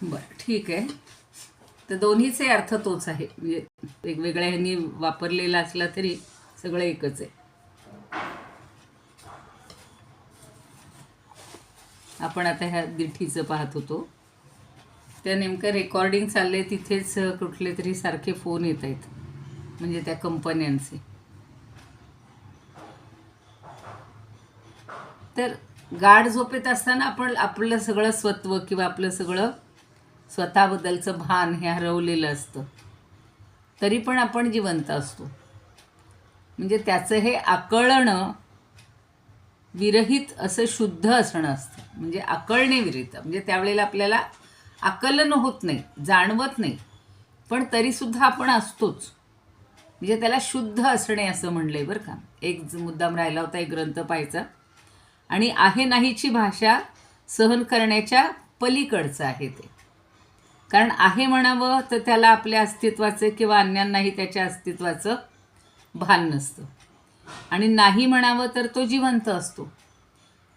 बरं, ठीक आहे. तर दोन्हीचे अर्थ तोच आहे, म्हणजे वेगवेगळ्या ह्यांनी वापरलेला असला तरी सगळं एकच आहे. आपण आता ह्या दिठीचं पाहत होतो. त्या नेमकं रेकॉर्डिंग चाललंय तिथेच कुठले तरी सारखे फोन येत आहेत, म्हणजे त्या कंपन्यांचे. तर गाढ झोपेत असताना आपण आपलं सगळं स्वत्व किंवा आपलं सगळं स्वतःबद्दलचं भान हे हरवलेलं असतं, तरी पण आपण जिवंत असतो. म्हणजे त्याचं हे आकळणं विरहित असं शुद्ध असणं असतं. म्हणजे आकळणे विरहित, म्हणजे त्यावेळेला आपल्याला आकलन होत नाही, जाणवत नाही, पण तरीसुद्धा आपण असतोच. म्हणजे त्याला शुद्ध असणे असं म्हणलं आहे बरं का. एक मुद्दाम राहिला होता एक ग्रंथ पाहायचा. आणि आहे नाहीची भाषा सहन करण्याच्या पलीकडचं आहे ते. कारण आहे म्हणावं तर त्याला आपल्या अस्तित्वाचे किंवा अन्यांनाही त्याच्या अस्तित्वाचं भान नसतं, आणि नाही म्हणावं तर तो जिवंत असतो.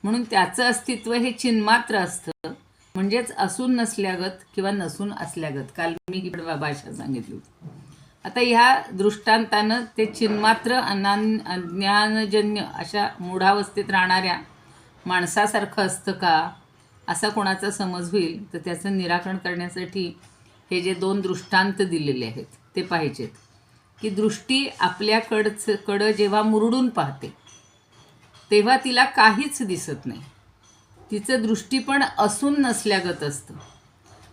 म्हणून त्याचं अस्तित्व हे चिन्मात्र असतं, म्हणजेच असून नसल्यागत किंवा नसून असल्यागत. काल मी ही भाषा सांगितली होती. आता ह्या दृष्टांतानं ते चिन्मात्र अज्ञानजन्य अशा मूढावस्थेत राहणाऱ्या माणसासारखं असतं का, असा कोणाचा समज होईल. तर त्याचं निराकरण करण्यासाठी हे जे दोन दृष्टांत दिलेले आहेत ते पाहिजेत. की दृष्टी आपल्याकडं जेव्हा मुरडून पाहते तेव्हा तिला काहीच दिसत नाही. तिचं दृष्टीपण असून नसल्यागत असतं.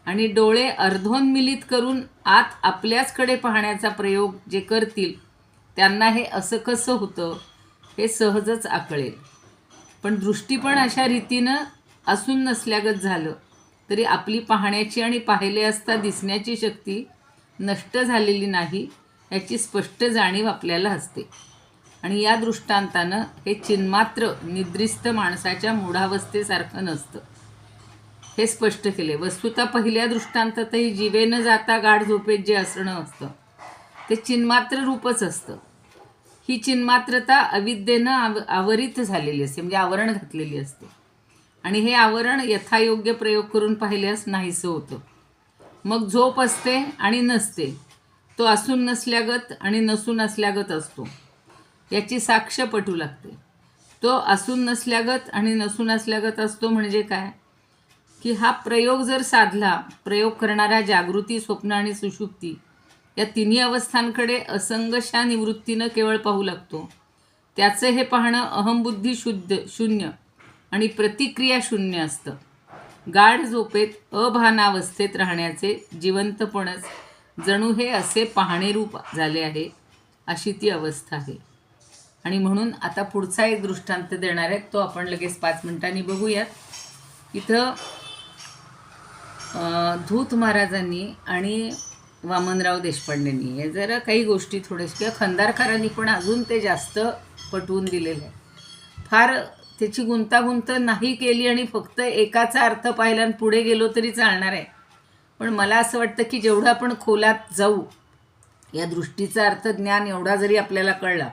आणि डोळे अर्धोन्मिलित करून आत आपल्याचकडे पाहण्याचा प्रयोग जे करतील त्यांना हे असं कसं होतं हे सहजच आकळेल. पण दृष्टीपण अशा रीतीनं असून नसल्यागत झालं तरी आपली पाहण्याची आणि पाहिले असता दिसण्याची शक्ती नष्ट झालेली नाही याची स्पष्ट जाणीव आपल्याला असते. आणि या दृष्टांतानं हे चिन्मात्र निद्रिस्त माणसाच्या मूढावस्थेसारखं नसतं हे स्पष्ट केले. वस्तुतः पहिल्या दृष्टांतातही जीवे न जाता गाढ झोपेत जे असणं असतं ते चिन्मात्र रूपच असतं. ही चिन्मात्रता अविद्येनं आवरित झालेली असते, म्हणजे आवरण घातलेली असते. आणि हे आवरण यथायोग्य प्रयोग करून पाहिल्यास नाहीसं होतं. मग झोप असते आणि नसते, तो असून नसल्यागत आणि नसून असल्यागत असतो, याची साक्ष पटू लागते. तो असून नसल्यागत आणि नसून असल्यागत असतो म्हणजे काय की हा प्रयोग जर साधला, प्रयोग करणारा जागृती, स्वप्न आणि सुषुप्ती या तिन्ही अवस्थांकडे असंगशा निवृत्तीनं केवळ पाहू लागतो. त्याचं हे पाहणं अहंबुद्धी शून्य आणि प्रतिक्रिया शून्य असतं. गाढ झोपेत अभानावस्थेत राहण्याचे जिवंतपणच जणू हे असे पाहणेरूप झाले आहे, अशी ती अवस्था आहे. आणि म्हणून आता पुढचा एक दृष्टांत देणार आहे, तो आपण लगेच 5 मिनिटांनी बघूयात. इथं धूत महाराजांनी आणि वामनराव देशपांडेंनी हे जरा काही गोष्टी थोड्याशा, किंवा खंदारकरांनी पण अजून ते जास्त पटवून दिलेलं आहे. फार त्याची गुंतागुंत नाही केली आणि फक्त एकाचा अर्थ पाहिला आणि पुढे गेलो तरी चालणार आहे. पण मला असं वाटतं की जेवढं आपण खोलात जाऊ, या दृष्टीचा अर्थ ज्ञान एवढा जरी आपल्याला कळला,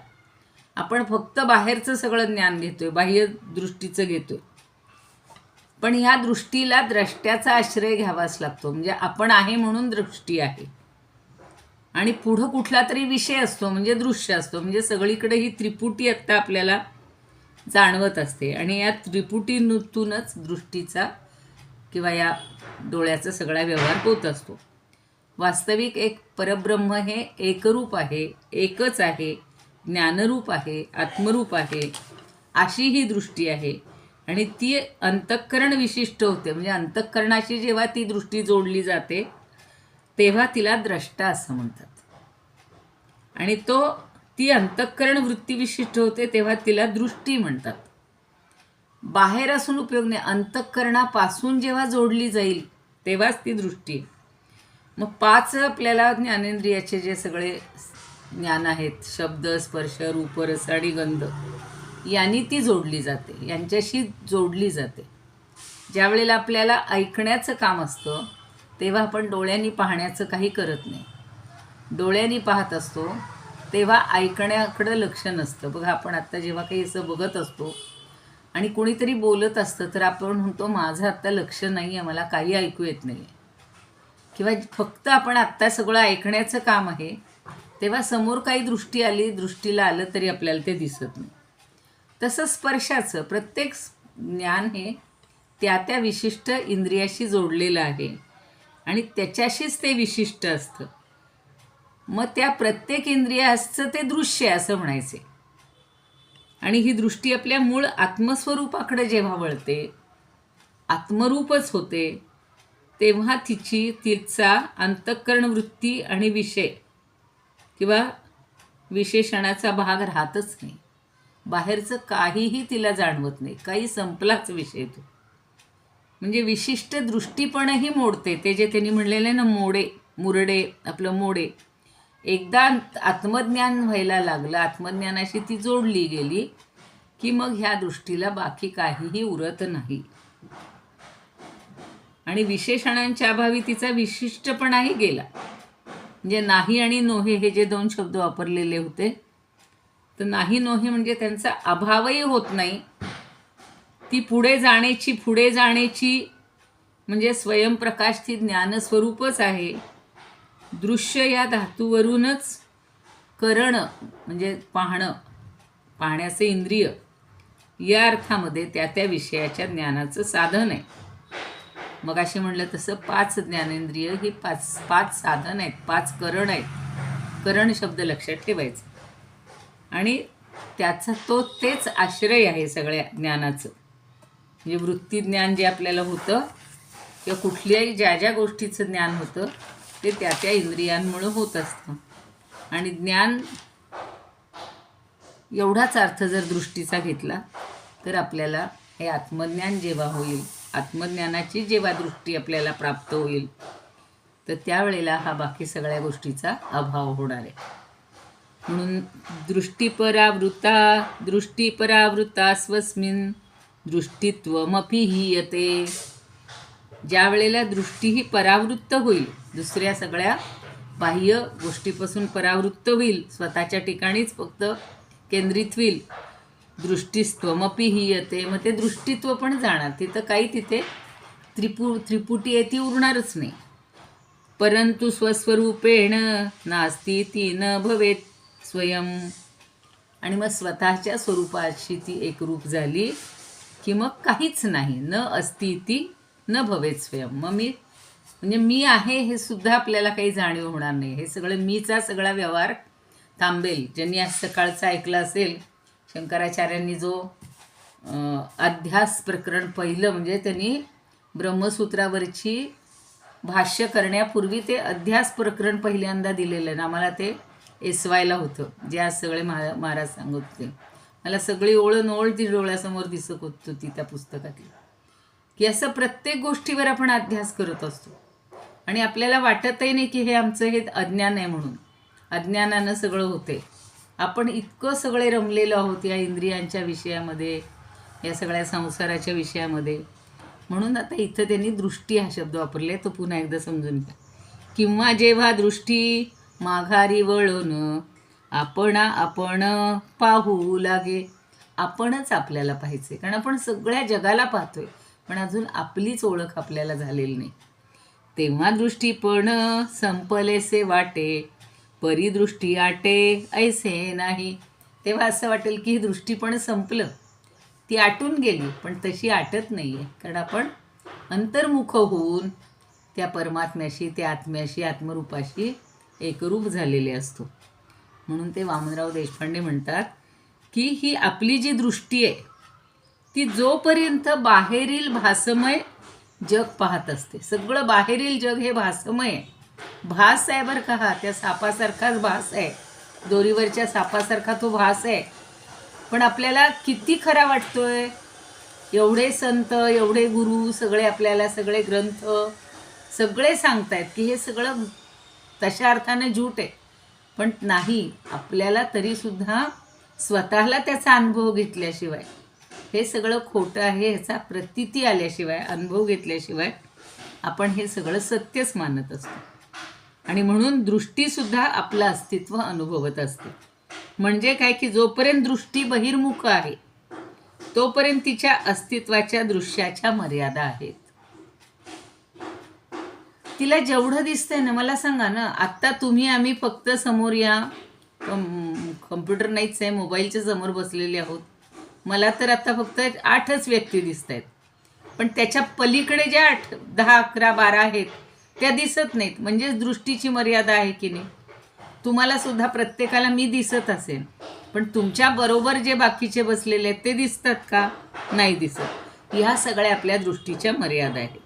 आपण फक्त बाहेरचं सगळं ज्ञान घेतोय, बाह्य दृष्टीचं घेतोय. पण ह्या दृष्टीला द्रष्ट्याचा आश्रय घ्यावाच लागतो. म्हणजे आपण आहे म्हणून दृष्टी आहे, आणि पुढं कुठला तरी विषय असतो म्हणजे दृश्य असतो. म्हणजे सगळीकडे ही त्रिपुटी आत्ता आपल्याला जाणवत असते, आणि या त्रिपुटीतूनच दृष्टीचा किंवा या डोळ्याचा सगळा व्यवहार होत असतो. वास्तविक एक परब्रह्म हे एकरूप आहे, एकच आहे, ज्ञानरूप आहे, आत्मरूप आहे, अशी ही दृष्टी आहे. आणि ती अंतःकरण विशिष्ट होते. म्हणजे अंतःकरणाशी जेव्हा ती दृष्टी जोडली जाते तेव्हा तिला द्रष्टा असं म्हणतात. आणि ती अंतःकरण वृत्ती विशिष्ट होते तेव्हा तिला दृष्टी म्हणतात. बाहेर असून उपयोग नाही, अंतःकरणापासून जेव्हा जोडली जाईल तेव्हाच ती दृष्टी आहे. मग 5 आपल्याला ज्ञानेंद्रियाचे जे सगळे ज्ञान आहेत, शब्द, स्पर्श, रूप, रस आणि गंध, यांनी ती जोडली जाते, यांच्याशी जोडली जाते. ज्या वेळेला आपल्याला ऐकण्याचं काम असतं तेव्हा आपण डोळ्यांनी पाहण्याचं काही करत नाही. डोळ्यांनी पाहत असतो तेव्हा ऐकण्याकडं लक्ष नसतं. बघा, आपण आत्ता जेव्हा काही असं बघत असतो आणि कोणीतरी बोलत असतं तर आपण म्हणतो माझं आत्ता लक्ष नाही आहे, मला काही ऐकू येत नाही. किंवा फक्त आपण आत्ता सगळं ऐकण्याचं काम आहे, तेव्हा समोर काही दृष्टी आली, दृष्टीला आलं तरी आपल्याला ते दिसत नाही. तसं स्पर्शाचं प्रत्येक ज्ञान हे त्या त्या विशिष्ट इंद्रियाशी जोडलेलं आहे आणि त्याच्याशीच ते विशिष्ट असतं. मग त्या प्रत्येक इंद्रियाचं ते दृश्य असं म्हणायचे. आणि ही दृष्टी आपल्या मूळ आत्मस्वरूपाकडे जेव्हा वळते, आत्मरूपच होते, तेव्हा तिचा अंतःकरण वृत्ती आणि विषय किंवा विशेषणाचा भाग राहतच नाही. बाहेरचं काहीही तिला जाणवत नाही, काही संपलाच विषय तो. म्हणजे विशिष्ट दृष्टीपणही मोडते. ते जे त्यांनी म्हणलेलं आहे ना, मुरडे आपलं मोडे. एकदा आत्मज्ञान व्हायला लागलं, आत्मज्ञानाशी ती जोडली गेली की मग ह्या दृष्टीला बाकी काहीही उरत नाही. आणि विशेषणांच्या अभावी तिचा विशिष्टपणाही गेला. म्हणजे नाही आणि नोहे हे जे 2 शब्द वापरलेले होते, तर नाही नोहे म्हणजे त्यांचा अभावही होत नाही. ती पुढे जाण्याची म्हणजे स्वयंप्रकाश ती ज्ञानस्वरूपच आहे. दृश्य या धातूवरूनच करण म्हणजे पाहण्याचे इंद्रिय या अर्थामध्ये त्या त्या विषयाच्या ज्ञानाचं साधन आहे. मग असे म्हणलं तसं 5 ज्ञानेंद्रिय ही 5 साधन आहेत, 5 करण आहेत. करण शब्द लक्षात ठेवायचं. आणि त्याचा तेच आश्रय आहे सगळ्या ज्ञानाचं. म्हणजे वृत्तीज्ञान जे आपल्याला होतं किंवा कुठल्याही ज्या गोष्टीचं ज्ञान होतं ते त्या त्या इंद्रियांमुळं होत असतं. आणि ज्ञान एवढाच अर्थ जर दृष्टीचा घेतला तर आपल्याला हे आत्मज्ञान जेव्हा होईल, आत्मज्ञानाची जेव्हा दृष्टी आपल्याला प्राप्त होईल, तर त्यावेळेला हा बाकी सगळ्या गोष्टीचा अभाव होणार आहे. म्हणून दृष्टीपरावृत्ता स्वस्मिन् दृष्टित्वमपि हीयते. ज्या वेळेला दृष्टी ही परावृत्त होईल, दुसऱ्या सगळ्या बाह्य गोष्टीपासून परावृत्त होईल, स्वतःच्या ठिकाणीच फक्त केंद्रित होईल, दृष्टिस्त्वमपि हीयते. मग ते दृष्टित्व पण जाणार. तिथे त्रिपुटी आहे ती उरणारच नाही. परंतु स्वस्वरूपेण नास्ती ती न भवेत स्वयं. आणि मग स्वतःच्या स्वरूपाशी ती एकरूप झाली की मग काहीच नाही. न अस्ति ती न भवेत स्वयं. मग म्हणजे मी आहे हे सुद्धा आपल्याला काही जाणीव होणार नाही. हे सगळं मीचा सगळा व्यवहार थांबेल. ज्यांनी आज सकाळचं ऐकलं असेल, शंकराचार्यांनी जो अध्यास प्रकरण पहिलं, म्हणजे त्यांनी ब्रह्मसूत्रावरची भाष्य करण्यापूर्वी ते अध्यास प्रकरण पहिल्यांदा दिलेलं आहे. आम्हाला ते एसवायला होतं, जे आज सगळे महाराज सांगत होते. मला सगळी ओळ ती डोळ्यासमोर दिसत होती त्या पुस्तकातली, की असं प्रत्येक गोष्टीवर आपण अध्यास करत असतो आणि आपल्याला वाटतही नाही की हे आमचं हे अज्ञान आहे म्हणून. अज्ञानानं सगळं होते. आपण इतकं सगळे रमलेलो आहोत या इंद्रियांच्या विषयामध्ये, या सगळ्या संसाराच्या विषयामध्ये. म्हणून आता इथं त्यांनी दृष्टी हा शब्द वापरले, तो पुन्हा एकदा समजून घ्या. किंवा जेव्हा दृष्टी माघारी वळून आपण पाहू लागे. आपणच आपल्याला पाहायचे, कारण आपण सगळ्या जगाला पाहतोय पण अजून आपलीच ओळख आपल्याला झालेली नाही. तेव्हा दृष्टी पण संपलेसे वाटे, परिदृष्टी आटे ऐसे नाही. तेव्हा असं वाटेल की ही दृष्टी पण संपलं, ती आटून गेली, पण तशी आटत नाही आहे. कारण आपण अंतर्मुख होऊन त्या परमात्म्याशी, त्या आत्म्याशी, आत्मरूपाशी एकरूप झालेले असतो. म्हणून ते वामनराव देशपांडे म्हणतात की ही आपली जी दृष्टी आहे ती जोपर्यंत बाहेरील भासमय जग पाहत असते, सगळं बाहेरील जग हे भासमय आहे, भास आहे बरं का. हा त्या सापासारखाच भास आहे, दोरीवरच्या सापासारखा तो भास आहे. पण आपल्याला किती खरा वाटतोय, एवढे संत, एवढे गुरु, सगळे आपल्याला सगळे ग्रंथ सगळे सांगतायत की हे सगळं तशा अर्थानं झूट आहे. पण नाही, आपल्याला तरीसुद्धा स्वतःला त्याचा अनुभव घेतल्याशिवाय, हे सगळं खोटं आहे ह्याचा प्रतीती आल्याशिवाय, अनुभव घेतल्याशिवाय आपण हे सगळं सत्यच मानत असतो. आणि म्हणून दृष्टीसुद्धा आपलं अस्तित्व अनुभवत असते. म्हणजे काय की जोपर्यंत दृष्टी बहिर्मुख आहे तोपर्यंत तिच्या अस्तित्वाच्या दृश्याच्या मर्यादा आहेत. तिला जेवढं दिसतंय ना, मला सांगा ना, आत्ता तुम्ही आम्ही फक्त समोर या कम्प्युटर नाहीच आहे, मोबाईलच्या समोर बसलेले आहोत. मला तर आता फक्त 8च व्यक्ती दिसत आहेत, पण त्याच्या पलीकडे ज्या 8 10 11 12 आहेत त्या दिसत नाहीत. म्हणजेच दृष्टीची मर्यादा आहे की नाही. तुम्हाला सुद्धा प्रत्येकाला मी दिसत असेल, पण तुमच्या बरोबर जे बाकीचे बसलेले आहेत ते दिसतात का? नाही दिसत. ह्या सगळ्या आपल्या दृष्टीच्या मर्यादा आहेत.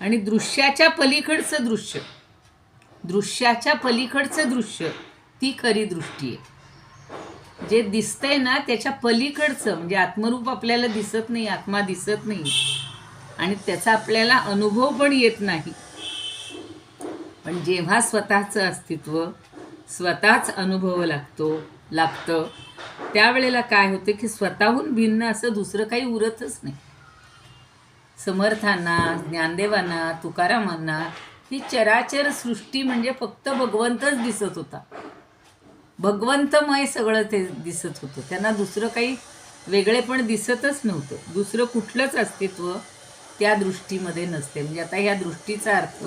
आणि दृश्याच्या पलीकडचं दृश्य ती खरी दृष्टी आहे. जे दिसतंय ना त्याच्या पलीकडचं, म्हणजे आत्मरूप आपल्याला दिसत नाही, आत्मा दिसत नाही आणि त्याचा आपल्याला अनुभव पण येत नाही. पण जेव्हा स्वतःचं अस्तित्व स्वतःच अनुभव लागतं त्यावेळेला काय होतं की स्वतःहून भिन्न असं दुसरं काही उरतच नाही. समर्थांना, ज्ञानदेवांना, तुकारामांना ही चराचर सृष्टी म्हणजे फक्त भगवंतच दिसत होता. भगवंतमय सगळं ते दिसत होतं. त्यांना दुसरं काही वेगळेपण दिसतच नव्हतं. दुसरं कुठलंच अस्तित्व त्या दृष्टीमध्ये नसते. म्हणजे आता ह्या दृष्टीचा अर्थ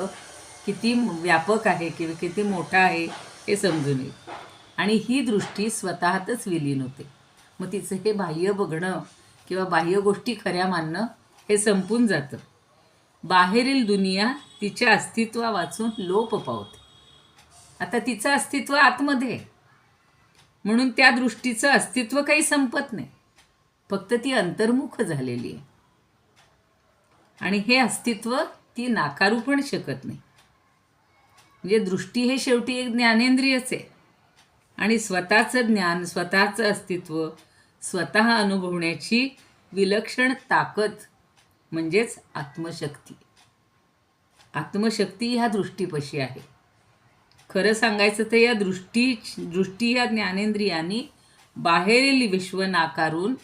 किती व्यापक आहे किंवा किती मोठा आहे हे समजून येईल. आणि ही दृष्टी स्वतःतच विलीन होते. मग तिचं हे बाह्य बघणं किंवा बाह्य गोष्टी खऱ्या मानणं हे संपून जातं. बाहेरील दुनिया तिच्या अस्तित्वा वाचून लोप पावते. आता तिचं अस्तित्व आतमध्ये, म्हणून त्या दृष्टीचं अस्तित्व काही संपत नाही, फक्त ती अंतर्मुख झालेली आहे. आणि हे अस्तित्व ती नाकारू पण शकत नाही. म्हणजे दृष्टी हे शेवटी एक ज्ञानेंद्रियच आहे. आणि स्वतःचं ज्ञान, स्वतःचं अस्तित्व स्वतः अनुभवण्याची विलक्षण ताकद म्हणजेच आत्मशक्ती. आत्मशक्ती ह्या दृष्टीपाशी आहे. खरं सांगायचं तर या दृष्टी या ज्ञानेंद्रियांनी बाहेरील विश्व नाकारून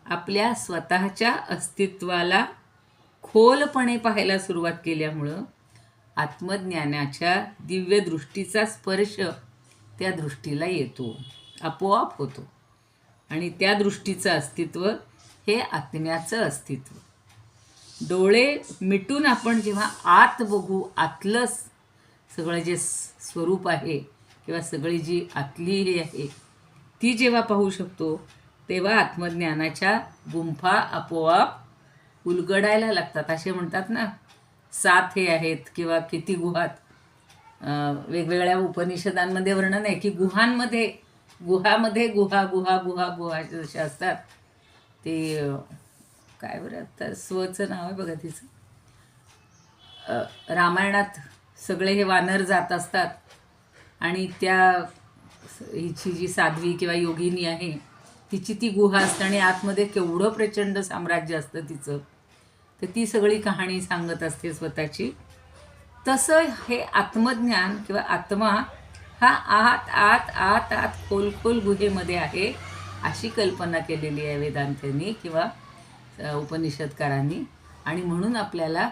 आपल्या स्वतःच्या अस्तित्वाला खोलपणे पाहायला सुरुवात केल्यामुळं आत्मज्ञानाच्या दिव्य दृष्टीचा स्पर्श त्या दृष्टीला येतो, आपोआप होतो. आणि त्या दृष्टीचं अस्तित्व हे आत्म्याचं अस्तित्व. डोळे मिटून आपण जेव्हा आत बघू, आतलं सगळं जे स्वरूप आहे किंवा सगळी जी आतली हे आहे ती जेव्हा पाहू शकतो, तेव्हा आत्मज्ञानाच्या गुंफा आपोआप उलगडायला लागतात. असे म्हणतात ना, 7 हे आहेत किंवा किती गुहात. वेगवेगळ्या उपनिषदांमध्ये वर्णन आहे की गुहामध्ये गुहा जसे असतात ते. काय बरं आता स्वचं नाव आहे बघा तिचं. रामायणात सगळे हे वानर जात असतात आणि त्या हिची जी साध्वी किंवा योगिनी आहे तिची ती गुहा असते आणि आतमध्ये केवढं प्रचंड साम्राज्य असतं तिचं. तर ती सगळी कहाणी सांगत असते स्वतःची. तसं हे आत्मज्ञान किंवा आत्मा हा आत आत आत आत खोल खोल गुहेमध्ये आहे अशी कल्पना केलेली आहे वेदांतांनी किंवा उपनिषदकारांनी. आणि म्हणून आपल्याला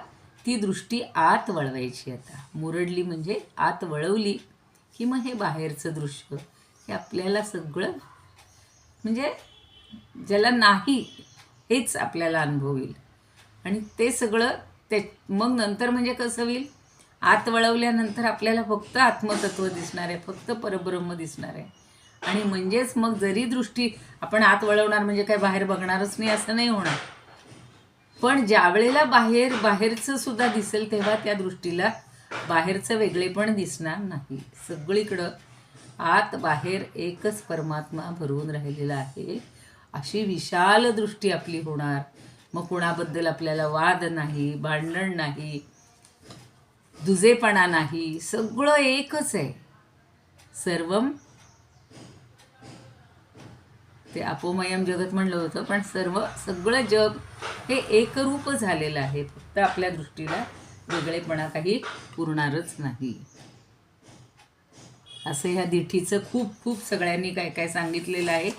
ती दृष्टी आत वळवायची. आता मुरडली म्हणजे आत वळवली की मग हे बाहेरचं दृश्य हे आपल्याला सगळं म्हणजे ज्याला नाही हेच आपल्याला अनुभव येईल. आणि ते सगळं ते मग नंतर म्हणजे कसं होईल, आत वळवल्यानंतर आपल्याला फक्त आत्मतत्व दिसणार आहे, फक्त परब्रह्म दिसणार आहे. आणि म्हणजेच मग जरी दृष्टी आपण आत वळवणार म्हणजे काय बाहेर बघणारच नाही असं नाही होणार, पण ज्या वेळेला बाहेरचं सुद्धा दिसेल तेव्हा त्या दृष्टीला बाहेरचं वेगळेपण दिसणार नाही. सगळीकडं आत बाहेर एकच परमात्मा भरून राहिलेला आहे अशी विशाल दृष्टी आपली होणार. मग कोणाबद्दल आपल्याला वाद नाही, भांडण नाही, दुजेपणा नाही, सगळं एकच आहे. सर्वम ते अपोमयम जगत म्हणलं होतं, पण सगळं जग हे एकरूप झालेलं आहे. फक्त आपल्या दृष्टीला वेगळेपणा काही पुरणारच नाही. असं ह्या दिठीचं खूप खूप सगळ्यांनी काय काय सांगितलेलं आहे.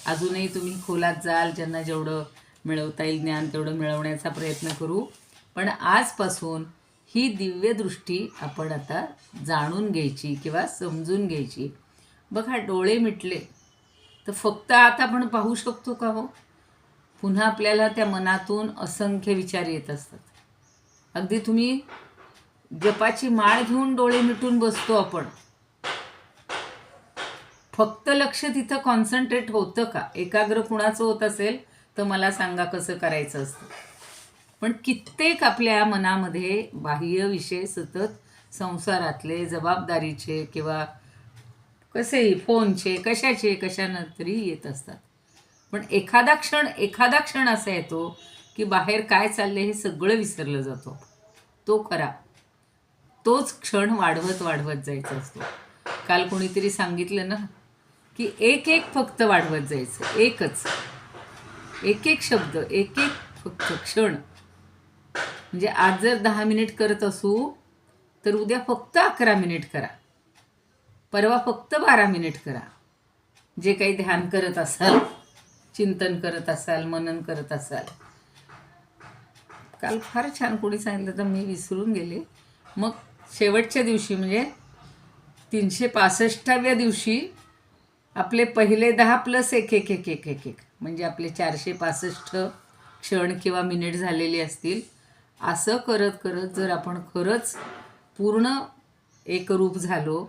अजूनही तुम्ही खोलात जाल, ज्यांना जेवढं मिळवता येईल ज्ञान तेवढं मिळवण्याचा प्रयत्न करू. पण आजपासून ही दिव्य दृष्टी आपण आता जाणून घ्यायची किंवा समजून घ्यायची. बघा, डोळे मिटले तर फक्त आता आपण पाहू शकतो का हो? पुन्हा आपल्याला त्या मनातून असंख्य विचार येत असतात. अगदी तुम्ही जपाची माळ घेऊन डोळे मिटून बसतो आपण, फक्त लक्ष तिथं कॉन्सन्ट्रेट होतं का? एकाग्र कुणाचं होत असेल तर मला सांगा कसं करायचं असतं. पण कित्येक आपल्या मनामध्ये बाह्य विषय सतत संसारातले, जबाबदारीचे किंवा कसेही फोनचे, कशानं तरी येत असतात. पण एखादा क्षण असा येतो की बाहेर काय चाललंय हे सगळं विसरलं जातो. तो खरा, तोच क्षण वाढवत वाढवत जायचा असतो. काल कोणीतरी सांगितलं ना की एक फक्त वाढवत जायचं, एक शब्द, एक फक्त क्षण. म्हणजे आज जर 10 मिनिट करत असू तर उद्या फक्त 11 मिनिट करा, परवा फक्त 12 मिनिट करा. जे काही ध्यान करत असाल, चिंतन करत असाल, मनन करत असाल. काल फार छान कोणी सांगितलं तर मी विसरून गेले. मग शेवटच्या दिवशी म्हणजे 365व्या दिवशी आपले पहिले 10 प्लस एक म्हणजे आपले 465 क्षण किंवा मिनिट झालेले असतील. असं करत करत जर आपण खरंच पूर्ण एकरूप झालो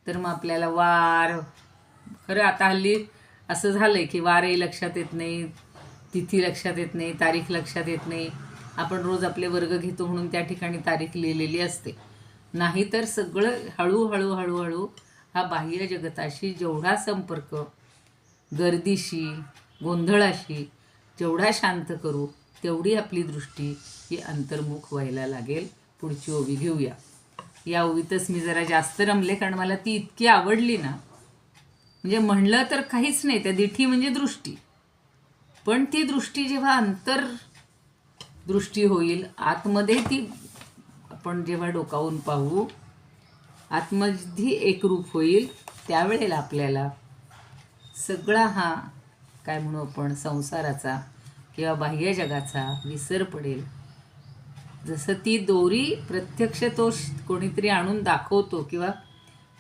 तर मग आपल्याला खरं आता हल्ली असं झालं आहे की वारही लक्षात येत नाही, तिथी लक्षात येत नाही, तारीख लक्षात येत नाही. आपण रोज आपले वर्ग घेतो म्हणून त्या ठिकाणी तारीख लिहिलेली असते. नाहीतर सगळं हळूहळू हा बाह्य जगताशी जेवढा संपर्क, गर्दीशी, गोंधळाशी जेवढा शांत करू तेवढी आपली दृष्टी ही अंतर्मुख व्हायला लागेल. पुढची ओवी घेऊया. या ओवीतच मी जरा जास्त रमले कारण मला ती इतकी आवडली ना. म्हणजे म्हणलं तर काहीच नाही, त्या दिठी म्हणजे दृष्टी. पण ती दृष्टी जेव्हा दृष्टी होईल आतमध्ये, ती आपण जेव्हा डोकावून पाहू, आतमध्ये एकरूप होईल, त्यावेळेला आपल्याला सगळा हा काय म्हणू आपण संसाराचा किंवा बाह्य जगाचा विसर पडेल. जसं ती दोरी प्रत्यक्ष तो कोणीतरी आणून दाखवतो किंवा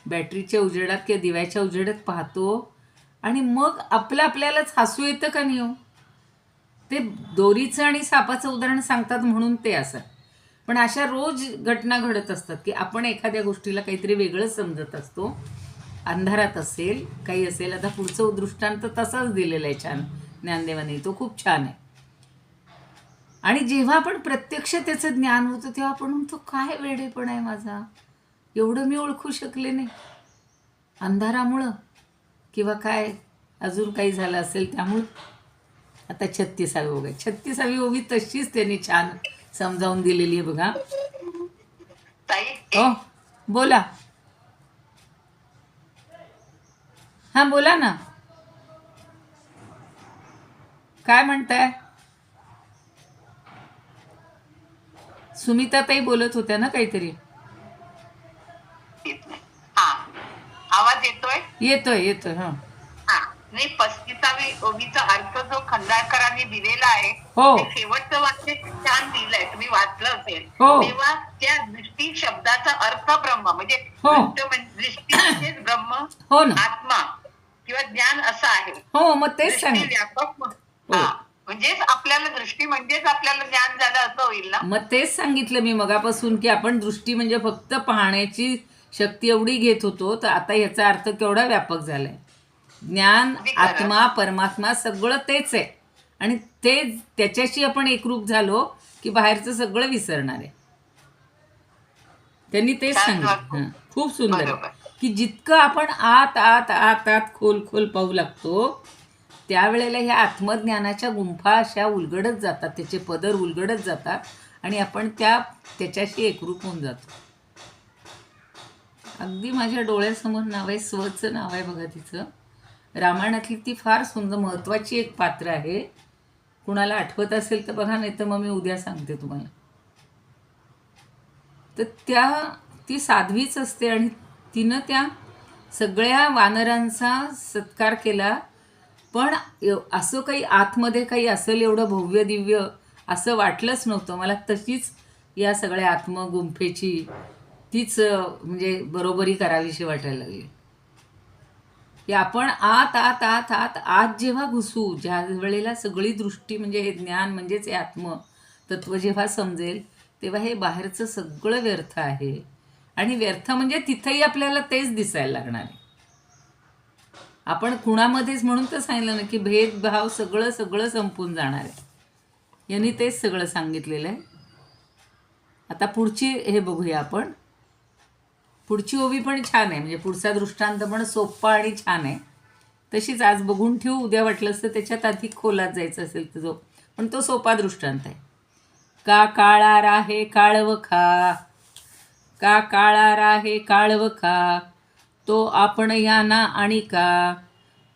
बॅटरीच्या उजेडात किंवा दिव्याच्या उजेडात पाहतो आणि मग आपल्यालाच हसू येतं का नाही हो. ते दोरीचं आणि सापाचं उदाहरण सांगतात म्हणून ते असं. पण अशा रोज घटना घडत असतात की आपण एखाद्या गोष्टीला काहीतरी वेगळं समजत असतो. अंधारात असेल, काही असेल. आता पुढचं दृष्टांत तसाच दिलेला आहे छान ज्ञानदेवाने, तो खूप छान आहे. आणि जेव्हा आपण प्रत्यक्ष त्याचं ज्ञान होतं तेव्हा आपण म्हणतो काय वेडेपण आहे माझा, एवढं मी ओळखू शकले नाही अंधारामुळं किंवा काय अजून काही झालं असेल त्यामुळं. आता 36वी ओवी, 36वी ओवी तशीच त्यांनी छान समजावून दिलेली आहे बघा. हो बोला. हां बोला ना, काय म्हणताय? सुमिताताई बोलत होत्या ना काहीतरी. आवाज येतोय? येतोय. हा नाही, 35वी ओवीचा अर्थ जो खंडाळकरांनी दिलेला आहे, हो, शेवटचं वाक्य छान दिलंय, तुम्ही वाचलं असेल. हो. तेव्हा त्या दृष्टी शब्दाचा अर्थ ब्रह्म म्हणजे हो. दृष्टी म्हणजेच ब्रह्म, हो ना, आत्मा किंवा ज्ञान असं आहे. हो मग तेच दृष्टी सांग. व्यापक म्हणजेच आपल्याला दृष्टी म्हणजेच आपल्याला ज्ञान झालं असं होईल ना. मग तेच सांगितलं मी मगापासून की आपण दृष्टी म्हणजे फक्त पाहण्याची शक्ती एवढी घेत होतो, तर आता ह्याचा अर्थ केवढा व्यापक झालाय. ज्ञान, आत्मा, परमात्मा सगळं तेच आहे. आणि ते त्याच्याशी आपण एकरूप झालो की बाहेरचं सगळं विसरणार आहे. त्यांनी तेच सांगितलं. खूप सुंदर की जितकं आपण आत खोल पाहू लागतो त्यावेळेला ह्या आत्मज्ञानाच्या गुंफा अशा उलगडत जातात, त्याचे पदर उलगडत जातात आणि आपण त्याच्याशी एकरूप होऊन जातो. अगदी माझ्या डोळ्यासमोर नाव आहे, स्वचं नाव आहे बघा तिचं. रामायणातली ती फार सुंदर महत्त्वाची एक पात्र आहे. कुणाला आठवत असेल तर बघा, नाही तर मग मी उद्या सांगते तुम्हाला. तर ती साध्वीच असते आणि तिनं त्या सगळ्या वानरांचा सत्कार केला. पण असं काही आतमध्ये काही असेल एवढं भव्य दिव्य असं वाटलंच नव्हतं मला. तशीच या सगळ्या आत्मगुंफेची तीच म्हणजे बरोबरी करावीशी वाटायला लागली की आपण आत जेव्हा घुसू, ज्या वेळेला सगळी दृष्टी म्हणजे हे ज्ञान म्हणजेच हे आत्मतत्व जेव्हा समजेल तेव्हा हे बाहेरचं सगळं व्यर्थ आहे. आणि व्यर्थ म्हणजे तिथंही आपल्याला तेच दिसायला लागणार आहे. आपण कुणामध्येच, म्हणून तर सांगितलं ना की भेदभाव सगळं सगळं संपून जाणार आहे. यांनी तेच सगळं सांगितलेलं आहे. आता पुढची हे बघूया आपण. पुढची ओवी पण छान आहे, म्हणजे पुढचा दृष्टांत पण सोप्पा आणि छान आहे. तशीच आज बघून ठेवू, उद्या वाटलं असतं त्याच्यात अधिक खोलात जायचं असेल तर पण तो सोपा दृष्टांत आहे. का काळा राहे काळवखा, का काळा राहे काळवखा, तो आपण याना आणि का,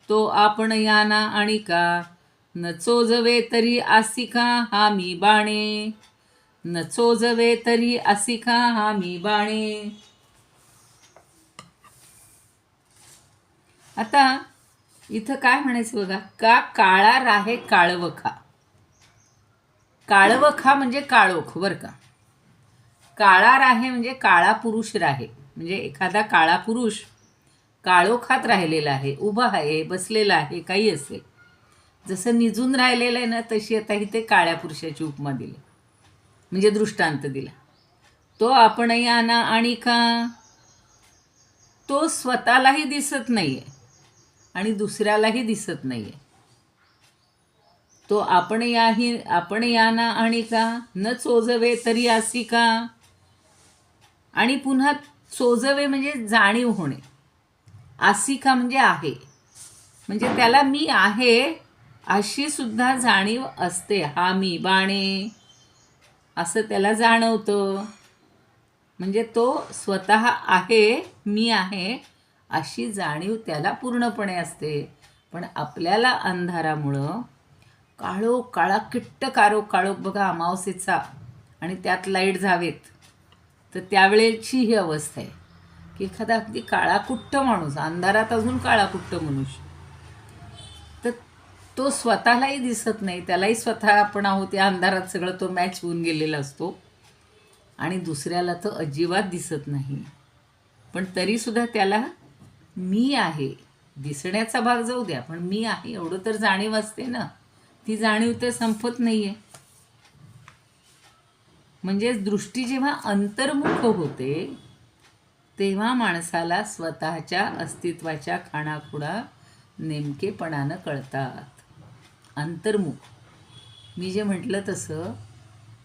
तो आपण याना आणि का, न चोजवे तरी आसिका हामी बाणे, न चोजवे तरी आसिका हामी बाणे. आता इथं काय म्हणायचं बघा, का काळा राहे काळवखा. काळवखा म्हणजे काळोख बरं का. काळा राहे म्हणजे काळा पुरुष राहे, म्हणजे एखादा काळा पुरुष काळोखात राहिलेला आहे, उभा आहे, बसलेला आहे, काही असेल. जसं निजून राहिलेलं आहे ना, तशी आता इथे काळ्या पुरुषाची उपमा दिली, म्हणजे दृष्टांत दिला. तो आपण याना आणि का, तो स्वतःलाही दिसत नाहीये आणि दुसऱ्यालाही दिसत नाहीये. तो आपण याना आणि का, न चोजवे तरी आसी का. आणि पुन्हा चोजवे म्हणजे जाणीव होणे, आसिका म्हणजे आहे, म्हणजे त्याला मी आहे अशी सुद्धा जाणीव असते. हा मी बाणे असं त्याला जाणवतं, म्हणजे तो स्वतः आहे, मी आहे अशी जाणीव त्याला पूर्णपणे असते. पण आपल्याला अंधारामुळं काळा किट्ट काळोख बघा अमावस्येचा, आणि त्यात लाईट जावेत, तर त्यावेळेची ही अवस्था आहे की एखादा अगदी काळाकुट्ट माणूस, अंधारात अजून काळाकुट्ट मनुष्य, तर तो स्वतःलाही दिसत नाही, त्यालाही स्वतः आपण आहोत या अंधारात सगळं तो मॅच होऊन गेलेला असतो, आणि दुसऱ्याला तो अजिबात दिसत नाही. पण तरीसुद्धा त्याला मी आहे, दिसण्याचा भाग जाऊ द्या, पण मी आहे एवढं तर जाणीव असते ना. ती जाणीव तर संपत नाही आहे. म्हणजे दृष्टी जेव्हा अंतर्मुख होते तेव्हा माणसाला स्वतःच्या अस्तित्वाच्या खाणाखुणा नेमकेपणानं कळतात. अंतर्मुख, मी जे म्हटलं तसं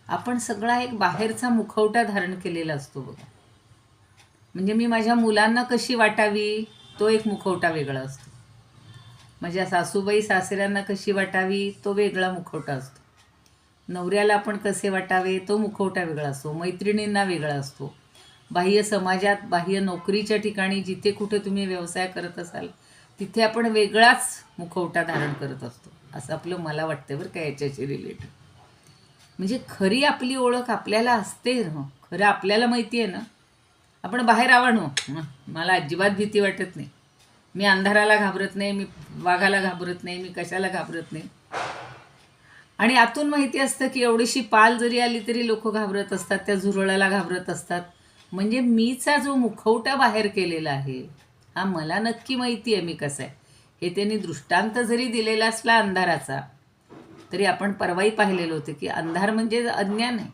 आपण सगळा एक बाहेरचा मुखवटा धारण केलेला असतो बघा. म्हणजे मी माझ्या मुलांना कशी वाटावी तो एक मुखवटा वेगळा असतो, माझ्या सासूबाई सासऱ्यांना कशी वाटावी तो वेगळा मुखवटा असतो, नवऱ्याला आपण कसे वाटावे तो मुखवटा वेगळा असतो, मैत्रिणींना वेगळा असतो, बाह्य समाजात, बाह्य नोकरीच्या ठिकाणी, जिथे कुठे तुम्ही व्यवसाय करत असाल तिथे आपण वेगळाच मुखवटा धारण करत असतो, असं आपलं मला वाटतं बरं का याच्याशी रिलेटेड. म्हणजे खरी आपली ओळख आपल्याला असते ना, खरं आपल्याला माहिती आहे ना. आपण बाहेर आवडणं, मला अजिबात भीती वाटत नाही, मी अंधाराला घाबरत नाही, मी वाघाला घाबरत नाही, मी कशाला घाबरत नाही. आणि आतून माहिती असतं की एवढीशी पाल जरी आली तरी लोक घाबरत असतात, त्या झुरळाला घाबरत असतात. म्हणजे मीचा जो मुखवटा बाहेर केलेला आहे हा मला नक्की माहिती आहे मी कसं आहे. हे त्यांनी दृष्टांत जरी दिलेला असला अंधाराचा, तरी आपण परवाही पाहिलेलं होतं की अंधार म्हणजे अज्ञान आहे,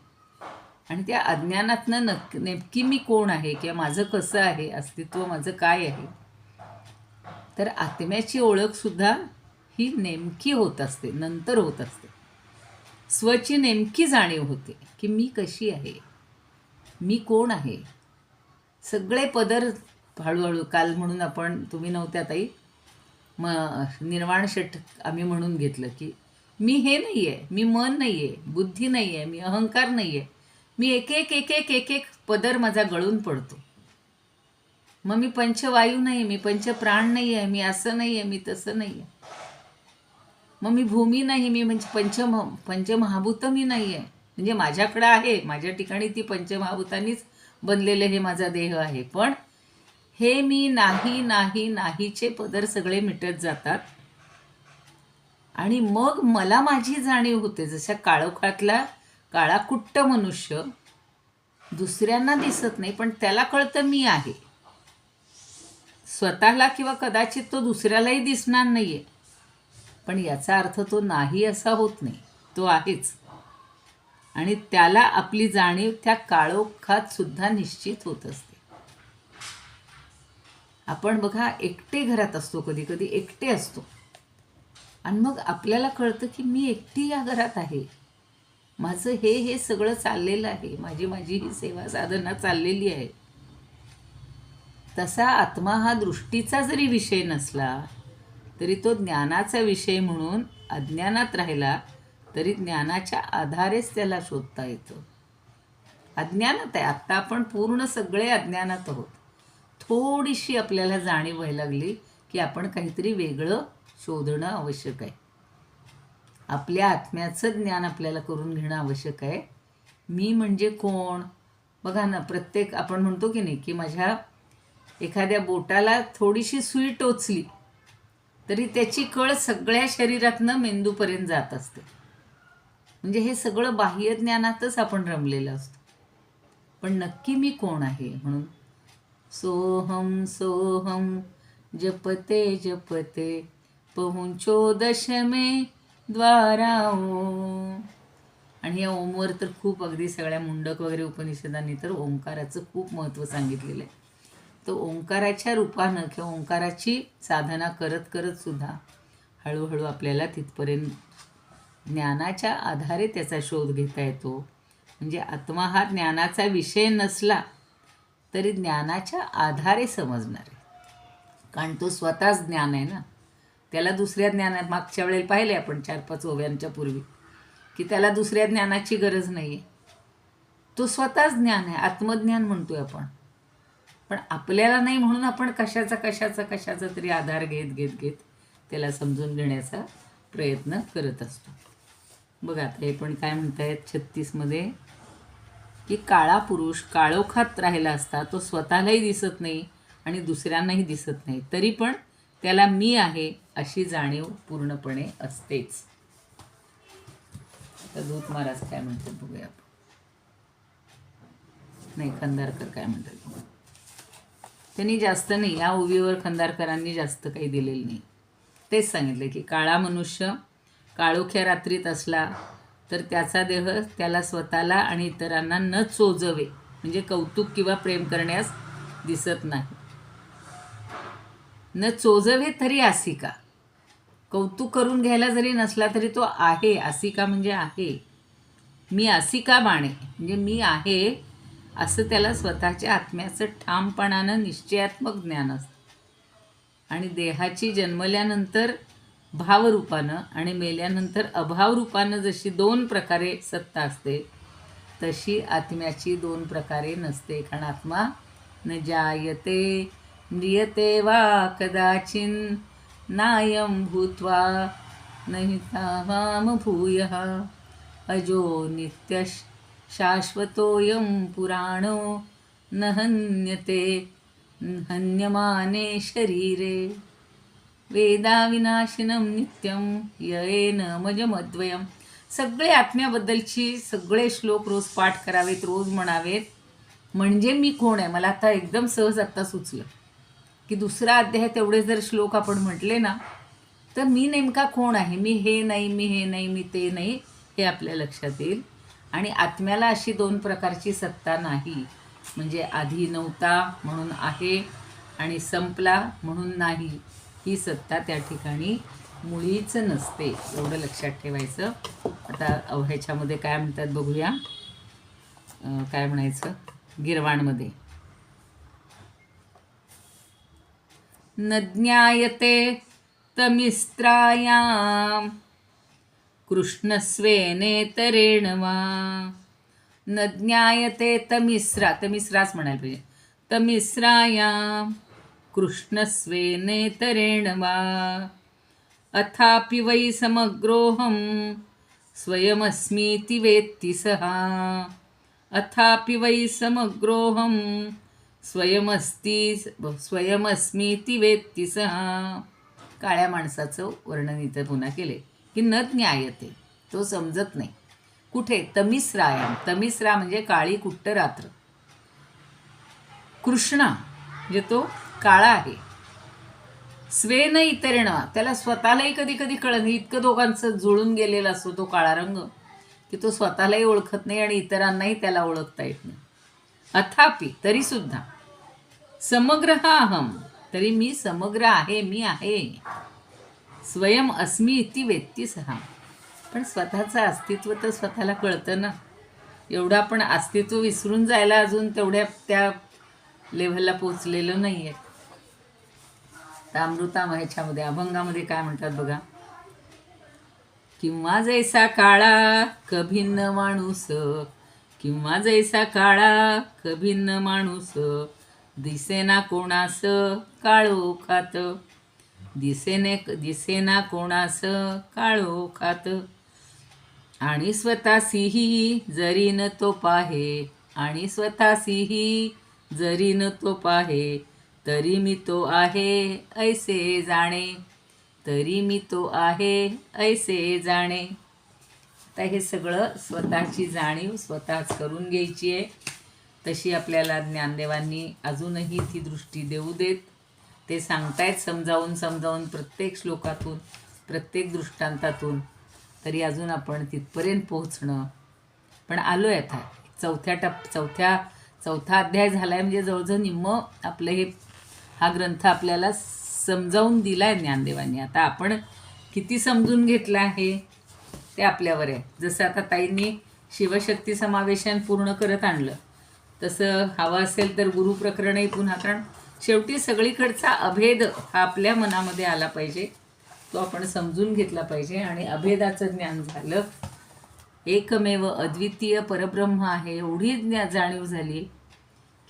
आणि त्या अज्ञानातनं नेमकी मी कोण आहे किंवा माझं कसं आहे, अस्तित्व माझं काय आहे. तर आत्म्याची ओळखसुद्धा ही नेमकी होत असते, नंतर होत असते. स्वची नेमकी जाणीव होते की मी कशी आहे, मी कोण आहे. सगळे पदर हळूहळू, काल म्हणून आपण, तुम्ही नव्हत्या ताई, निर्वाण शेठ आम्ही म्हणून घेतलं की मी हे नाही आहे, मी मन नाही आहे, बुद्धी नाही आहे, मी अहंकार नाही आहे. मी एक एक एक एक एक एक पदर माझा गळून पडतो. मग मी पंचवायू नाही, मी पंचप्राण नाही आहे, मी असं नाही आहे, मी तसं नाही आहे. मग मी भूमी नाही, मी म्हणजे पंचमहाभूत मी नाही आहे. म्हणजे माझ्याकडं आहे, माझ्या ठिकाणी ती पंचमहाभूतांनीच बनलेले हे माझा देह आहे. पण हे मी नाही नाही नाहीचे पदर सगळे मिटत जातात, आणि मग मला माझी जाणीव होते. जशा काळोखातला काळाकुट्ट मनुष्य दुसऱ्यांना दिसत नाही, पण त्याला कळतं मी आहे स्वतःला, किंवा कदाचित तो दुसऱ्यालाही दिसणार नाही आहे, पण याचा अर्थ तो नाही असा होत नाही, तो आहेच. आणि त्याला आपली जाणीव त्या काळोखात सुद्धा निश्चित होत असते. आपण बघा एकटे घरात असतो, कधी कधी एकटे असतो आणि मग आपल्याला कळतं की मी एकटी या घरात आहे, माझं हे सगळं चाललेलं आहे, माझी ही सेवा साधना चाललेली आहे. तसा आत्मा हा दृष्टीचा जरी विषय नसला तरी तो ज्ञानाचा विषय म्हणून अज्ञानात राहिला तरी ज्ञानाच्या आधारेच त्याला शोधता येतं. अज्ञानात आहे आत्ता, आपण पूर्ण सगळे अज्ञानात आहोत. थोडीशी आपल्याला जाणीव व्हायला लागली की आपण काहीतरी वेगळं शोधणं आवश्यक आहे. आपल्या आत्म्याचं ज्ञान आपल्याला करून घेणं आवश्यक आहे. मी म्हणजे कोण? बघा ना, प्रत्येक आपण म्हणतो की नाही की माझ्या एखाद्या बोटाला थोडीशी सुई टोचली तरी त्याची कळ सगळ्या शरीरातनं मेंदूपर्यंत जात असते. म्हणजे हे सगळं बाह्य ज्ञानातच आपण रमलेलं असतो. पण नक्की मी कोण आहे? म्हणून सोहम सोहम जपते जपते पहुंचो दशमे द्वारा ओम. आणि या ओमवर तर खूप अगदी सगळ्या मुंडक वगैरे उपनिषदांनी तर ओंकाराचं खूप महत्त्व सांगितलेलं आहे. तर ओंकाराच्या रूपानं किंवा ओंकाराची साधना करत करत सुद्धा हळूहळू आपल्याला तिथपर्यंत ज्ञानाच्या आधारे त्याचा शोध घेता येतो. म्हणजे आत्मा हा ज्ञानाचा विषय नसला तरी ज्ञानाच्या आधारे समजणार आहे, कारण तो स्वतःच ज्ञान आहे ना. त्याला दुसऱ्या ज्ञानात मागच्या वेळेला पाहिले आपण 4-5 ओव्यांच्या पूर्वी की त्याला दुसऱ्या ज्ञानाची गरज नाही आहे. तो स्वतःच ज्ञान आहे, आत्मज्ञान म्हणतोय आपण. पण आपल्याला नाही म्हणून आपण कशाचा तरी आधार घेत त्याला समजून घेण्याचा प्रयत्न करत असतो. बघा आता हे पण काय म्हणतायत 36मध्ये की काळा पुरुष काळोखात राहिला असता तो स्वतःलाही दिसत नाही आणि दुसऱ्यांनाही दिसत नाही, तरी पण त्याला मी आहे अशी जाणीव पूर्णपणे असतेच. तर दूत महाराज काय म्हणतात बघूया आपण. नाही, खंदारकर काय म्हणतात. त्यांनी जास्त नाही, या ओवीवर खंदारकरांनी जास्त काही दिलेलं नाही. तेच सांगितलं की काळा मनुष्य काळोख्या रात्रीत असला तर त्याचा देह त्याला स्वतःला आणि इतरांना न चोजवे, म्हणजे कौतुक किंवा प्रेम करण्यास दिसत नाही. न चोजवे तरी आसिका, कौतुक करून घ्यायला जरी नसला तरी तो आहे. आसिका म्हणजे आहे. मी आसिका बाणे म्हणजे मी आहे असं त्याला स्वतःच्या आत्म्याचं ठामपणानं निश्चयात्मक ज्ञान असतं. आणि देहाची जन्मल्यानंतर भावरूपानं आणि मेल्यानंतर अभावरूपानं जशी 2 प्रकारे सत्ता असते तशी आत्म्याची 2 प्रकारे नसते. कारण आत्मा न जायते म्रियते वा कदाचिन नायं भूत्वा नहितावाम भूयः अजो नित्य शाश्वतोऽयं पुराणो न हन्यते हन्यमाने शरीरे वेदाविनाशिनं नित्यं येन मजमद्वयम्. सगळे आत्म्याबद्दलची सगळे श्लोक रोज पाठ करावेत, रोज म्हणावेत. म्हणजे मी कोण आहे? मला आता एकदम सहज आत्ता सुचलं की 2रा अध्याय तेवढे जर श्लोक आपण म्हटले ना तर मी नेमका कोण आहे? मी हे नाही, मी हे नाही, मी ते नाही, हे आपल्या लक्षात येईल. आणि आत्म्याला अशी 2 प्रकारची सत्ता नाही. म्हणजे आधी नव्हता म्हणून आहे आणि संपला म्हणून नाही, ही सत्ता त्या ठिकाणी मुळीच नसते. एवढं लक्षात ठेवायचं. आता ह्याच्यामध्ये काय म्हणतात बघूया. काय म्हणायचं गिरवाणमध्ये. न ज्ञायते तमिस्त्रायां कृष्णस्वेनेतरेण वा. न ज्ञायते तमिस्राच म्हणायला पाहिजे. तमिस्रायां कृष्णस्वेनेतरेण वा अथापि वै समग्रोऽहं स्वयमस्मीति वेत्ति सः. अथापि वै समग्रोऽहं स्वयमस्मीति वेत्ति सः. काळ्या माणसाचं वर्णन इथं पुन्हा केले की न ज्ञायते, तो समजत नाही. कुठे? तमिस्रायाम. तमिस्रा म्हणजे काळी कुट्ट रात्र. कृष्णा म्हणजे तो काळा आहे. स्वेन इतरेण, त्याला स्वतःलाही कधी कधी कळत नाही, इतकं दोघांचं जुळून गेलेला असतो तो काळा रंग की तो स्वतःलाही ओळखत नाही आणि इतरांनाही त्याला ओळखता येत नाही. अथापि तरीसुद्धा समग्र हा अहम, तरी मी समग्र आहे, मी आहे. स्वयं अस्मी इति वेत्ती सहा. पण स्वतःचं अस्तित्व तर स्वतःला कळतं ना. एवढं आपण अस्तित्व विसरून जायला अजून तेवढ्या त्या लेव्हलला पोचलेलं नाही आहे. तर अमृता ह्याच्यामध्ये अभंगामध्ये काय म्हणतात बघा. किंवा जैसा काळा कभिन्न माणूस, किंवा जैसा काळा कभिन्न माणूस, दिसेना कोणास काळोखात, दिसेना कोणास काळोखात. आणि स्वतःसीही जरी न तो पाहे, आणि स्वतःसीही जरी न तो पाहे, तरी मी तो आहे ऐसे जाणे, तरी मी तो आहे ऐसे जाणे. आता हे सगळं स्वतःची जाणीव स्वतःच करून घ्यायची आहे. तशी आपल्याला ज्ञानदेवांनी अजूनही ती दृष्टी देऊ देत. ते सांगतायत समजावून प्रत्येक श्लोकातून, प्रत्येक दृष्टांतातून. तरी अजून आपण तिथपर्यंत पोहोचणं. पण आलो आहे आता. चौथा अध्याय झाला आहे, म्हणजे जवळजवळ निम्मं आपलं हा ग्रंथ आपल्याला समजावून दिला आहे ज्ञानदेवांनी. आता आपण किती समजून घेतलं आहे ते आपल्यावर आहे. जसं आता ताईंनी शिवशक्ती समावेशन पूर्ण करत आणलं, तसं हवं असेल तर गुरुप्रकरणही पुन्हा. कारण शेवटी सगळीकडचा अभेद हा आपल्या मनामध्ये आला पाहिजे, तो आपण समजून घेतला पाहिजे. आणि अभेदाचं ज्ञान झालं, एकमेव अद्वितीय परब्रह्म आहे एवढी जाणीव झाली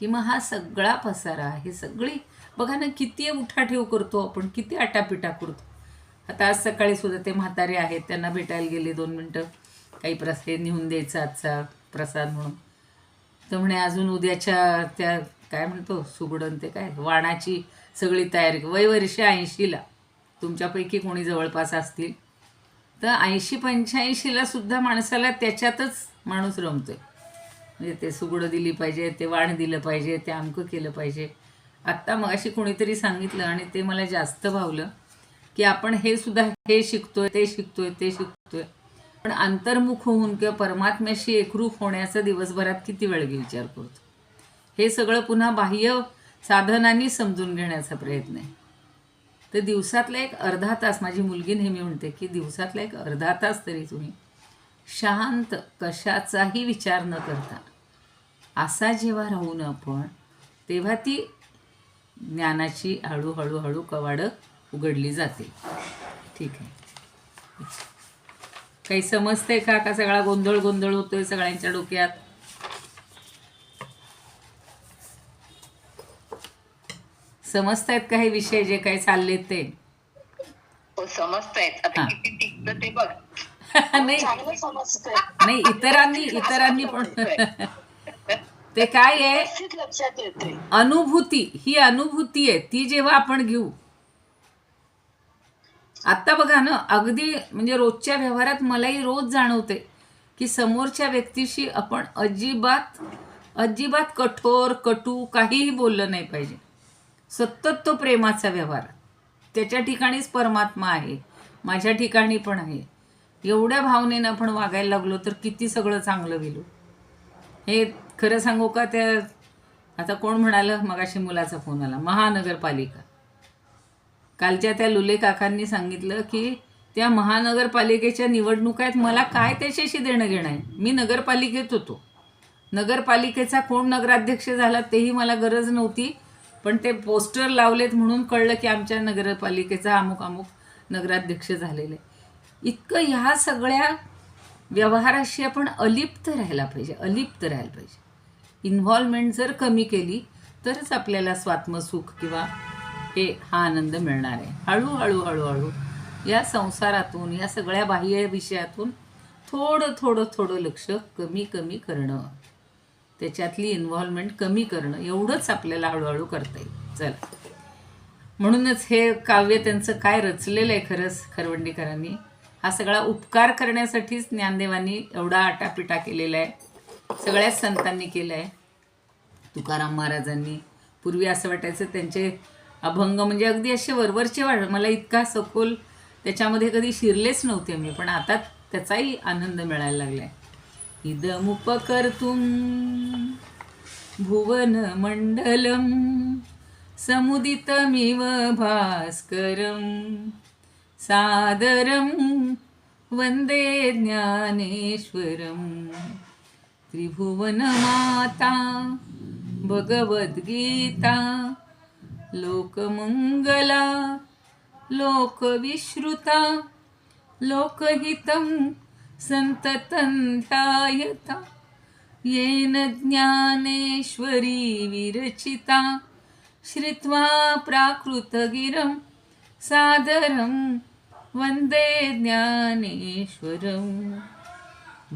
की मग हा सगळा पसारा, हे सगळी बघा ना, किती उठाठेव करतो आपण, किती आटापिटा करतो. आता आज सकाळी सुद्धा ते म्हातारे आहेत, त्यांना भेटायला गेले 2 मिनटं, काही प्रसाद नेऊन द्यायचा आजचा प्रसाद म्हणून. तर म्हणे अजून उद्याच्या त्या काय म्हणतो सुगडन ते काय वाणाची सगळी तयारी, वयवर्ष 80ला. तुमच्यापैकी कोणी जवळपास असतील तर 80-85ला सुद्धा माणसाला त्याच्यातच माणूस रमतोय. म्हणजे ते सुगडं दिली पाहिजे, ते वाण दिलं पाहिजे, ते अमकं केलं पाहिजे. आत्ता मग अशी कोणीतरी सांगितलं आणि ते मला जास्त भावलं की आपण हे सुद्धा हे शिकतोय, ते शिकतोय, पण अंतर्मुख होऊन किंवा परमात्म्याशी एकरूप होण्याचा दिवसभरात किती वेळ विचार करतो. हे सगळं पुन्हा बाह्य साधनांनी समजून घेण्याचा प्रयत्न आहे. तर दिवसातला एक अर्धा तास, माझी मुलगी नेहमी म्हणते की दिवसातला एक अर्धा तास तरी तुम्ही शांत, कशाचाही विचार न करता असा जेव्हा राहून आपण, तेव्हा ती ज्ञानाची हळूहळू कवाडं उघडली जाते. ठीक आहे, काही समजतंय का सगळा गोंधळ होतोय सगळ्यांच्या डोक्यात? समजतायत का हे विषय जे काही चाललेत ते? समजतायत. आता किती टिकतं ते बघ. नाही, इतरांनी पण ते काय आहे, लक्षात येते अनुभूती, ही अनुभूती आहे ती जेव्हा आपण घेऊ. आत्ता बघा ना, अगदी म्हणजे रोजच्या व्यवहारात मलाही रोज जाणवते की समोरच्या व्यक्तीशी आपण अजिबात कठोर, कटू काहीही बोललं नाही पाहिजे. सतत तो प्रेमाचा व्यवहार, त्याच्या ठिकाणीच परमात्मा आहे, माझ्या ठिकाणी पण आहे. एवढ्या भावनेनं आपण वागायला लागलो तर किती सगळं चांगलं गेलो. हे खरं सांगू का, त्या आता कोण म्हणालं, मगाशी मुलाचा फोन आला, महानगरपालिका. कालच्या त्या लुले काकांनी सांगितलं की त्या महानगरपालिकेच्या निवडणुका आहेत, मला काय त्याच्याशी देणं घेणं आहे. मी नगरपालिकेत होतो, नगरपालिकेचा कोण नगराध्यक्ष झाला तेही मला गरज नव्हती, पण ते पोस्टर लावलेत म्हणून कळलं की आमच्या नगरपालिकेचा अमुक नगराध्यक्ष झालेले. इतकं ह्या सगळ्या व्यवहाराशी आपण अलिप्त राहायला पाहिजे. इन्व्हॉल्वमेंट जर कमी केली तरच आपल्याला स्वात्मसुख किंवा हा आनंद मिळणार आहे. हळूहळू या संसारातून, या सगळ्या बाह्य विषयातून थोडं लक्ष कमी करणं, त्याच्यातली इन्व्हॉल्वमेंट कमी करणं, एवढंच आपल्याला हळूहळू करता येईल. चला, म्हणूनच हे काव्य त्यांचं काय रचलेलं आहे खरंच खरवंडीकरांनी. हा सगळा उपकार करण्यासाठीच ज्ञानदेवांनी एवढा आटापिटा केलेला आहे, सगळ्याच संतांनी केलं आहे. तुकाराम महाराजांनी, पूर्वी असं वाटायचं त्यांचे अभंग म्हणजे अगदी असे वरवरचे मला इतका सखोल त्याच्यामध्ये कधी शिरलेच नव्हते मी, पण आता त्याचाही आनंद मिळायला लागला आहे. इदमुपकर्तुं भुवनमण्डलं समुदितमिव भास्करं सादरं वन्दे ज्ञानेश्वरं त्रिभुवनमाता भगवद्गीता लोकमङ्गला लोकविश्रुता लोकहितं सन्ततं ध्यायता येन ज्ञानेश्वरी विरचिता श्रुत्वा प्राकृतगिरं सादरं वन्दे ज्ञानेश्वरं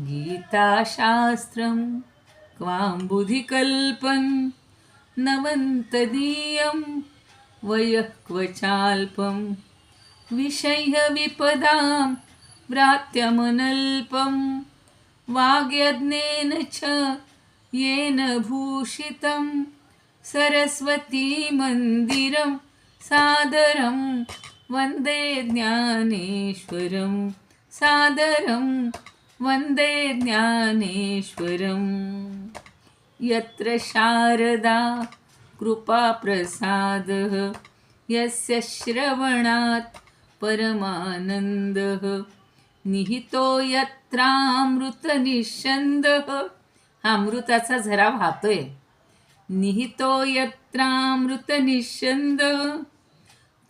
गीताशास्त्रं क्वाम्बुधिकल्पं नवन्तदीयं वयः क्वचाल्पं विषयविपदां व्रात्यमनल्पं वाग्यज्ञेन च येन भूषितं सरस्वतीमन्दिरं सादरं वन्दे ज्ञानेश्वरं सादरं वन्दे ज्ञानेश्वरम् यत्र शारदा कृपाप्रसादः यस्य श्रवणात् परमानन्दः निहितो यत्रामृतनिःशन्दः हा अमृताचा झरा वाहतोय निहितो यत्रामृतनिःशन्दः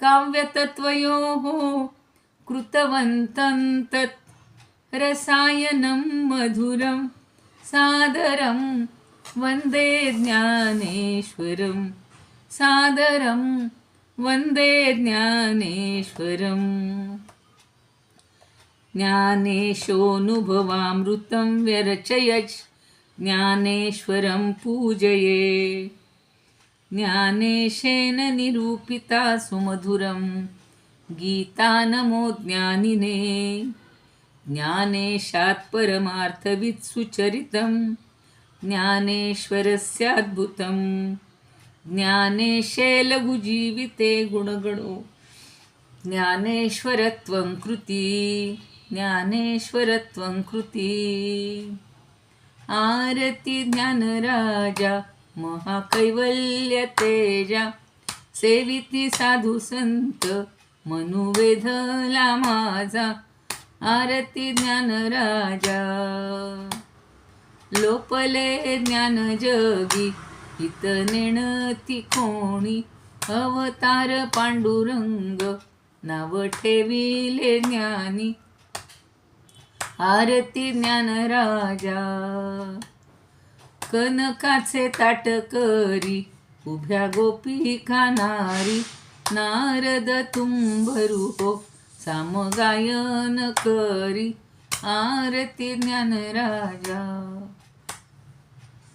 काव्यतत्त्वयोः कृतवन्तं तत् रसायनं मधुरं सादरं वन्दे ज्ञानेश्वरं सादरं वन्दे ज्ञानेश्वरम् ज्ञानेशोऽनुभवामृतं व्यरचयत् ज्ञानेश्वरं पूजये ज्ञानेशेन निरूपिता सुमधुरं गीता नमो ज्ञानिने ज्ञानेशात् परमार्थवित् सुचरितं ज्ञानेश्वरस्याद्भुतं ज्ञानेशे लघुजीविते गुणगणो ज्ञानेश्वरत्वं कृती ज्ञानेश्वरत्वं कृती आरती ज्ञानराजा महाकैवल्यतेजा सेविती साधू संत मनुवेधला माझा आरती ज्ञानराजा लोपले ज्ञान जगी हित नेणती कोणी अवतार पांडुरंग नाव ठेविले ज्ञानी आरती ज्ञानराजा कनकाचे ताट करी उभ्या गोपिका नारी नारद तुंभरू हो सामगायन करी आरती ज्ञानराजा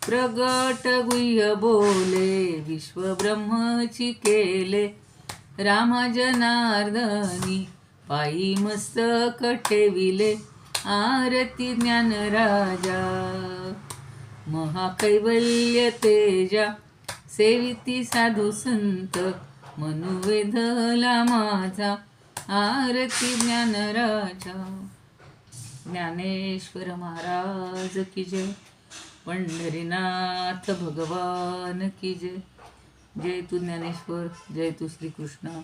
प्रगट गुह्य बोले विश्वब्रह्मची केले रामा जनार्दनी पायी मस्तक ठेविले आरती ज्ञानराजा महाकैवल्य तेजा सेविती साधू संत मनुवेधला माझा आरती ज्ञानराजा ज्ञानेश्वर महाराज की जय पंढरीनाथ भगवान की जय जय तू ज्ञानेश्वर जय तू श्रीकृष्ण